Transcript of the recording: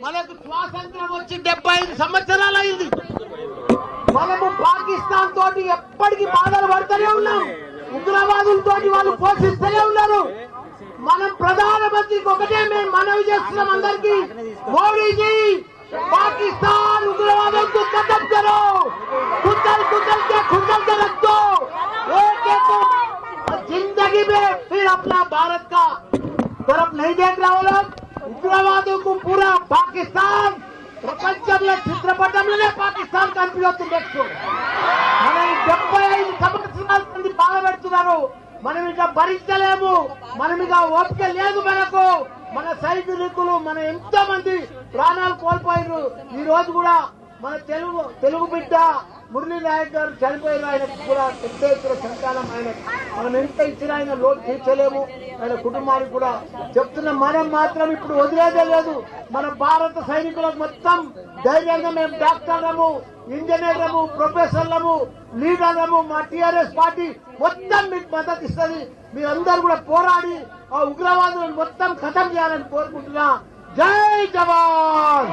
మనకు స్వాతంత్రం వచ్చి 75 సంవత్సరాలు అయింది. మనము పాకిస్తాన్ తోటి ఎప్పటికీ బాధలు పడుతూనే ఉన్నాం. ఉగ్రవాదులతో వాళ్ళు పోషిస్తూనే ఉన్నారు. మనం ప్రధానమంత్రికి ఒకటే మేము మనవి చేస్తున్నాం అందరికీ, మోడీజీ पाकिस्तान उग्रवादों को खत्म करो, कुचल कुचल के खुचल के रख दो, एक एक को जिंदगी में फिर अपना भारत का तरफ नहीं देख रहा हो लोग. उग्रवादों को पूरा पाकिस्तान ప్రపంచంలో చిత్రపటంలోనే పాకిస్తాన్ కనిపిస్తుంది. నెక్స్ట్ మనం 75 సంవత్సరాల మంది బాధపెడుతున్నారు. మనం ఇక భరించలేము. మనం ఇక ఓపిక లేదు మనకు. మన సైనికులు మన ఎంతో మంది ప్రాణాలు కోల్పోయారు. ఈ రోజు కూడా మన తెలుగు బిడ్డ మురళీ నాయక్ గారు చనిపోయిన ఆయనకు కూడా పెద్ద ఎత్తున సంతానం. ఆయన మనం ఎంత ఇచ్చినా ఆయన లోటు తీర్చలేము. ఆయన కుటుంబానికి కూడా చెప్తున్న మనం మాత్రం ఇప్పుడు వదిలేదే లేదు. మన భారత సైనికులకు మొత్తం ధైర్యంగా మేము డాక్టర్లము, ఇంజనీర్లము, ప్రొఫెసర్లము, లీడర్లము, మా టీఆర్ఎస్ పార్టీ మొత్తం మీకు మద్దతు ఇస్తుంది. మీరందరూ కూడా పోరాడి ఆ ఉగ్రవాదులను మొత్తం ఖతం చేయాలని కోరుకుంటున్నా. జై జవాన్.